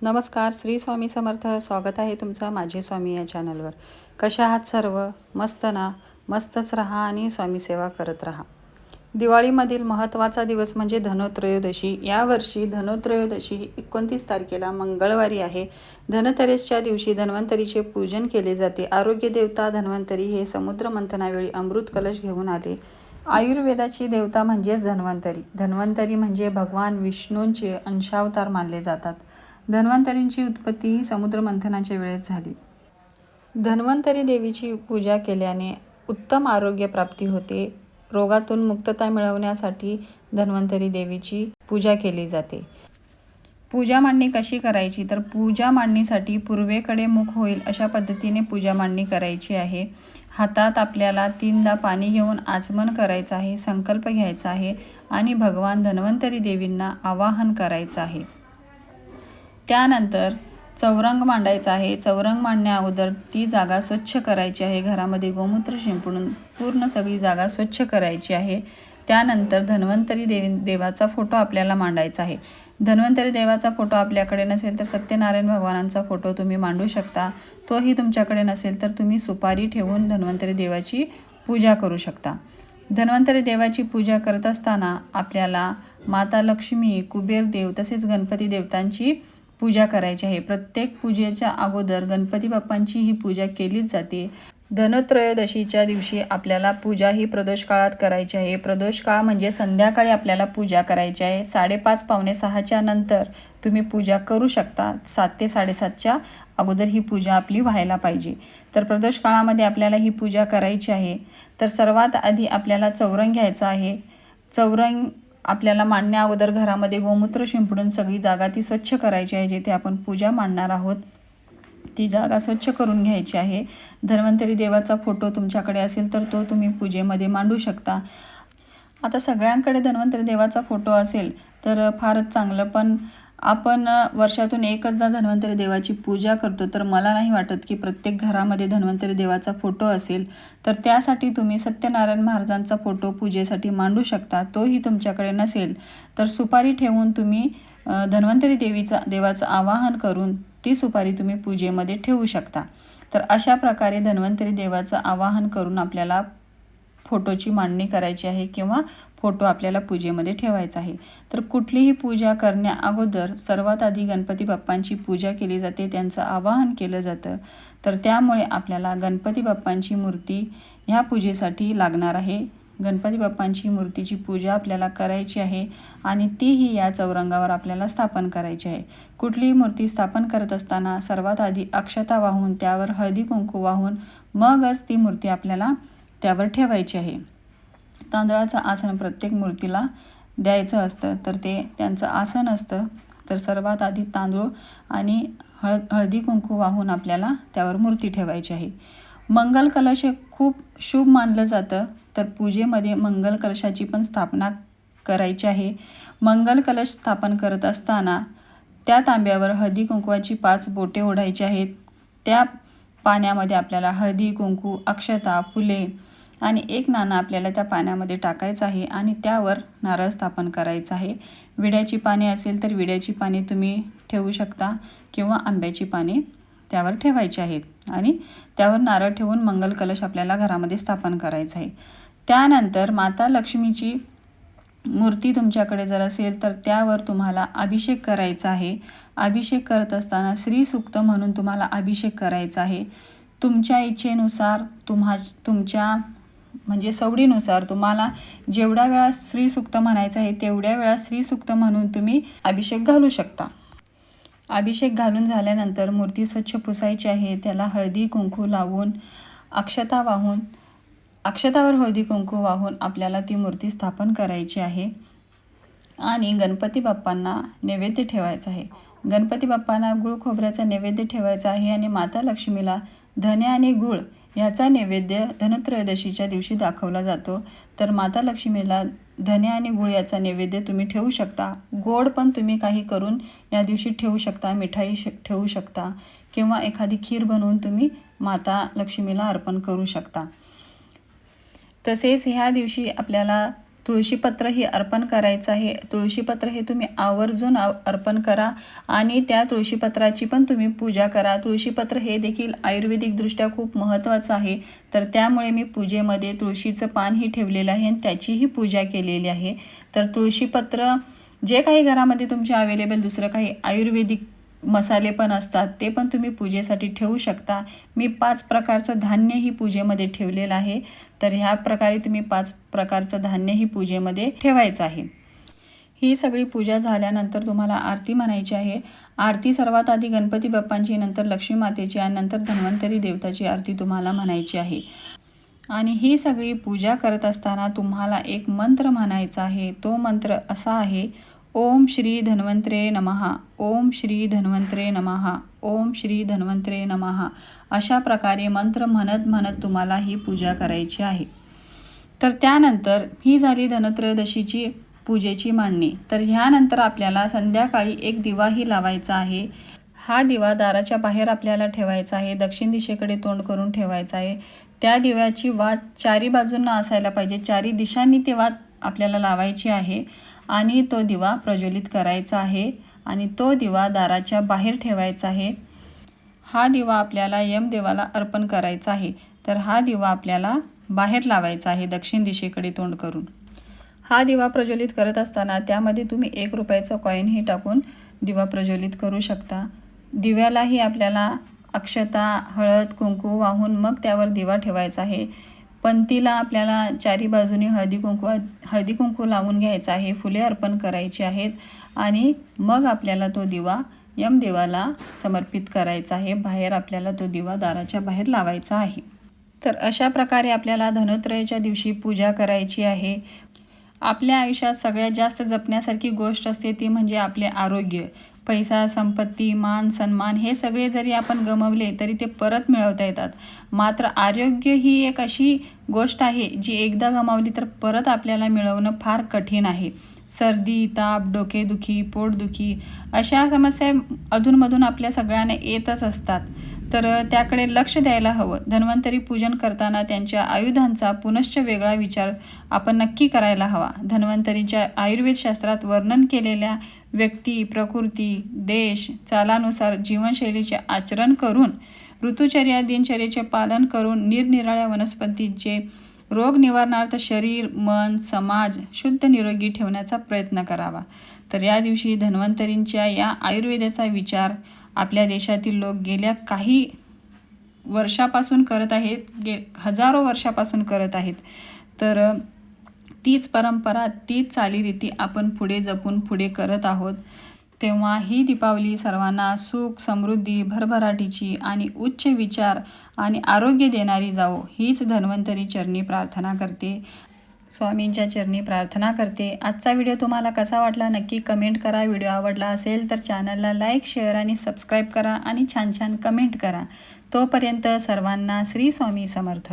नमस्कार, श्री स्वामी समर्थ. स्वागत आहे तुमचं माझे स्वामी या चॅनलवर. कशा आहात सर्व? मस्त ना? मस्तच राहा आणि स्वामी सेवा करत राहा. दिवाळीमधील महत्त्वाचा दिवस म्हणजे धनोत्रयोदशी. यावर्षी धनोत्रयोदशी 29 तारखेला मंगळवारी आहे. धनतेरसच्या दिवशी धन्वंतरीचे पूजन केले जाते. आरोग्य देवता धन्वंतरी हे समुद्र मंथनावेळी अमृत कलश घेऊन आले. आयुर्वेदाची देवता म्हणजेच धन्वंतरी. धन्वंतरी म्हणजे भगवान विष्णूंचे अंशावतार मानले जातात. धन्वंतरींची उत्पत्ती ही समुद्र मंथनाच्या वेळेस झाली. धन्वंतरी देवीची पूजा केल्याने उत्तम आरोग्य प्राप्ती होते. रोगातून मुक्तता मिळवण्यासाठी धन्वंतरी देवीची पूजा केली जाते. पूजा मांडणी कशी करायची? तर पूजा मांडणीसाठी पूर्वेकडे मुख होईल अशा पद्धतीने पूजा मांडणी करायची आहे. हातात आपल्याला 3दा पाणी घेऊन आचमन करायचं आहे, संकल्प घ्यायचा आहे आणि भगवान धन्वंतरी देवींना आवाहन करायचं आहे. त्यानंतर चौरंग मांडायचा आहे. चौरंग मांडण्या अगोदर ती जागा स्वच्छ करायची आहे. घरामध्ये गोमूत्र शिंपडून पूर्ण सगळी जागा स्वच्छ करायची आहे. त्यानंतर धन्वंतरी देवाचा फोटो आपल्याला मांडायचा आहे. धन्वंतरी देवाचा फोटो आपल्याकडे नसेल तर सत्यनारायण भगवानांचा फोटो तुम्ही मांडू शकता. तोही तुमच्याकडे नसेल तर तुम्ही सुपारी ठेवून धन्वंतरी देवाची पूजा करू शकता. धन्वंतरी देवाची पूजा करत असताना आपल्याला माता लक्ष्मी, कुबेर देव तसेच गणपती देवतांची पूजा करायची आहे. प्रत्येक पूजेच्या अगोदर गणपती बाप्पांची ही पूजा केलीच जाते. धनोत्रयोदशीच्या दिवशी आपल्याला पूजा ही प्रदोष काळात करायची आहे. प्रदोष काळ म्हणजे संध्याकाळी आपल्याला पूजा करायची आहे. 5:30 पावणे 6च्या नंतर तुम्ही पूजा करू शकता. 7 ते 7:30च्या अगोदर ही पूजा आपली व्हायला पाहिजे. तर प्रदोष काळामध्ये आपल्याला ही पूजा करायची आहे. तर सर्वात आधी आपल्याला चौरंग घ्यायचा आहे. चौरंग आपल्याला मांडण्या अगोदर घरामध्ये गोमूत्र शिंपडून सगळी जागा ती स्वच्छ करायची आहे. जिथे आपण पूजा मांडणार आहोत ती जागा स्वच्छ करून घ्यायची आहे. धन्वंतरी देवाचा फोटो तुमच्याकडे असेल तर तो तुम्ही पूजेमध्ये मांडू शकता. आता सगळ्यांकडे धन्वंतरी देवाचा फोटो असेल तर फारच चांगलं, पण आपण वर्षातून एकचदा धन्वंतरी देवाची पूजा करतो. तर मला नाही वाटत की प्रत्येक घरामध्ये धन्वंतरी देवाचा फोटो असेल. तर त्यासाठी तुम्ही सत्यनारायण महाराजांचा फोटो पूजेसाठी मांडू शकता. तोही तुमच्याकडे नसेल तर सुपारी ठेवून तुम्ही धन्वंतरी देवाचं आवाहन करून ती सुपारी तुम्ही पूजेमध्ये ठेवू शकता. तर अशा प्रकारे धन्वंतरी देवाचं आवाहन करून आपल्याला फोटोची मांडणी करायची आहे किंवा फोटो आपल्याला पूजेमध्ये ठेवायचा आहे. तर कुठलीही पूजा करण्या अगोदर सर्वात आधी गणपती बाप्पांची पूजा केली जाते, त्यांचं आवाहन केलं जातं. तर त्यामुळे आपल्याला गणपती बाप्पांची मूर्ती ह्या पूजेसाठी लागणार आहे. गणपती बाप्पांची मूर्तीची पूजा आपल्याला करायची आहे आणि तीही या चौरंगावर आपल्याला स्थापन करायची आहे. कुठलीही मूर्ती स्थापन करत असताना सर्वात आधी अक्षता वाहून त्यावर हळदी कुंकू वाहून मगच ती मूर्ती आपल्याला त्यावर ठेवायची आहे. तांदळाचं आसन प्रत्येक मूर्तीला द्यायचं असतं, तर ते त्यांचं आसन असतं. तर सर्वात आधी तांदूळ आणि हळदी कुंकू वाहून आपल्याला त्यावर मूर्ती ठेवायची आहे. मंगल कलश हे खूप शुभ मानलं जातं. तर पूजेमध्ये मंगल कलशाची पण स्थापना करायची आहे. मंगल कलश स्थापन करत असताना त्या तांब्यावर हळदी कुंकवाची 5 बोटे ओढायची आहेत. त्या पाण्यामध्ये आपल्याला हळदी कुंकू, अक्षता, फुले आणि 1 नाणं आपल्याला त्या पाण्यामध्ये टाकायचं आहे आणि त्यावर नारळ स्थापन करायचं आहे. विड्याची पाने असेल तर विड्याची पाने तुम्ही ठेवू शकता किंवा आंब्याची पाने त्यावर ठेवायची आहेत आणि त्यावर नारळ ठेवून मंगल कलश आपल्याला घरामध्ये स्थापन करायचं आहे. त्यानंतर माता लक्ष्मीची मूर्ती तुमच्याकडे जर असेल तर त्यावर तुम्हाला अभिषेक करायचा आहे. अभिषेक करत असताना श्रीसूक्त म्हणून तुम्हाला अभिषेक करायचा आहे. तुमच्या इच्छेनुसार तुमच्या म्हणजे सवडीनुसार तुम्हाला जेवढ्या वेळा श्रीसूक्त म्हणायचं आहे तेवढ्या वेळा श्रीसूक्त म्हणून तुम्ही अभिषेक घालू शकता. अभिषेक घालून झाल्यानंतर मूर्ती स्वच्छ पुसायची आहे. त्याला हळदी कुंकू लावून अक्षतावर हळदी कुंकू वाहून आपल्याला ती मूर्ती स्थापन करायची आहे आणि गणपती बाप्पांना नैवेद्य ठेवायचा आहे. गणपती बाप्पांना गुळ खोबऱ्याचा नैवेद्य ठेवायचा आहे आणि माता लक्ष्मीला धने आणि गुळ ह्याचा नैवेद्य धनत्रयोदशीच्या दिवशी दाखवला जातो. तर माता लक्ष्मीला धने आणि गुळ याचा नैवेद्य तुम्ही ठेवू शकता. गोड पण तुम्ही काही करून या दिवशी ठेवू शकता. मिठाई ठेवू शकता किंवा एखादी खीर बनवून तुम्ही माता लक्ष्मीला अर्पण करू शकता. तसेच ह्या दिवशी आपल्याला तुळशीपत्र हे अर्पण करायचं आहे. तुळशीपत्र हे तुम्ही आवर्जून अर्पण करा आणि त्या तुळशीपत्राची पण तुम्ही पूजा करा. तुळशीपत्र हे देखील आयुर्वेदिकदृष्ट्या खूप महत्त्वाचं आहे, तर त्यामुळे मी पूजेमध्ये तुळशीचं पानही ठेवलेलं आहे आणि त्याचीही पूजा केलेली आहे. तर तुळशीपत्र जे काही घरामध्ये तुमच्या अवेलेबल दुसरं काही आयुर्वेदिक मसाले पण असतात ते पण तुम्ही पूजेसाठी ठेवू शकता. मी 5 प्रकारचं धान्यही पूजेमध्ये ठेवलेलं आहे. तर ह्या प्रकारे तुम्ही 5 प्रकारचं धान्यही पूजेमध्ये ठेवायचं आहे. ही सगळी पूजा झाल्यानंतर तुम्हाला आरती म्हणायची आहे. आरती सर्वात आधी गणपती बाप्पांची, नंतर लक्ष्मी मातेची आणि नंतर धन्वंतरी देवताची आरती तुम्हाला म्हणायची आहे. आणि ही सगळी पूजा करत असताना तुम्हाला एक मंत्र म्हणायचा आहे. तो मंत्र असा आहे, ओम श्री धन्वंतरे नमः, ओम श्री धन्वंतरे नमः, ओम श्री धन्वंतरे नमः. अशा प्रकारे मंत्र म्हणत म्हणत तुम्हाला ही पूजा करायची आहे. तर त्यानंतर ही झाली धनत्रयोदशीची पूजेची मांडणी. तर ह्यानंतर आपल्याला संध्याकाळी एक दिवाही लावायचा आहे. हा दिवा दाराच्या बाहेर आपल्याला ठेवायचा आहे. दक्षिण दिशेकडे तोंड करून ठेवायचा आहे. त्या दिव्याची वात चारी बाजूंना असायला पाहिजे. चारी दिशांनी ती वात आपल्याला लावायची आहे आणि तो दिवा प्रज्वलित करायचा आहे आणि तो दिवा दाराच्या बाहेर ठेवायचा आहे. हा दिवा आपल्याला यमदेवाला अर्पण करायचा आहे. तर हा दिवा आपल्याला बाहेर लावायचा आहे दक्षिण दिशेकडे तोंड करून. हा दिवा प्रज्वलित करत असताना त्यामध्ये तुम्ही 1 रुपयाचा कॉईनही टाकून दिवा प्रज्वलित करू शकता. दिव्यालाही आपल्याला अक्षता, हळद, कुंकू वाहून मग त्यावर दिवा ठेवायचा आहे. पंतीला आपल्याला चारी बाजूनी हळदी कुंकू लावून घ्यायचा आहे. फुले अर्पण करायची आहेत आणि मग आपल्याला तो दिवा यमदेवाला समर्पित करायचा आहे. बाहेर आपल्याला तो दिवा दाराच्या बाहेर लावायचा आहे. तर अशा प्रकारे आपल्याला धनोत्रयाच्या दिवशी पूजा करायची आहे. आपल्या आयुष्यात सगळ्यात जास्त जपण्यासारखी गोष्ट असते ती म्हणजे आपले आरोग्य. पैसा, संपत्ती, मान, सन्मान हे सगळे जरी आपण गमावले तरी ते परत मिळवता येतात. मात्र आरोग्य ही एक अशी गोष्ट आहे जी एकदा गमावली तर परत आपल्याला मिळवणं फार कठीण आहे. सर्दी, ताप, डोकेदुखी, पोटदुखी अशा समस्या अधूनमधून आपल्या सगळ्यांना येतच असतात. तर त्याकडे लक्ष द्यायला हवं. धन्वंतरी पूजन करताना त्यांच्या आयुधांचा पुनश्च वेगळा विचार आपण नक्की करायला हवा. धन्वंतरीच्या आयुर्वेदशास्त्रात वर्णन केलेल्या व्यक्ती, प्रकृती, देश, चालानुसार जीवनशैलीचे आचरण करून, ऋतुचर्या, दिनचर्येचे पालन करून निरनिराळ्या वनस्पतींचे रोग निवारणार्थ शरीर, मन, समाज शुद्ध निरोगी ठेवण्याचा प्रयत्न करावा. तर या दिवशी धन्वंतरींच्या या आयुर्वेदाचा विचार आपल्या देशातील लोक गेल्या काही वर्षापासून करत आहेत, हजारो वर्षापासून करत आहेत. तर तीच परंपरा, तीच चालीरीती आपण पुढे जपून पुढे करत आहोत. तेव्हा ही दीपावली सर्वांना सुख, समृद्धी, भरभराटीची आणि उच्च विचार आणि आरोग्य देणारी जावो हीच धन्वंतरी चरणी प्रार्थना करते. स्वामींच्या चरणी प्रार्थना करते. आजचा व्हिडिओ तुम्हाला कसा वाटला नक्की कमेंट करा. व्हिडिओ आवडला असेल तर चॅनलला लाईक, शेअर आणि सबस्क्राईब करा आणि छान छान कमेंट करा. तोपर्यंत सर्वांना श्री स्वामी समर्थ.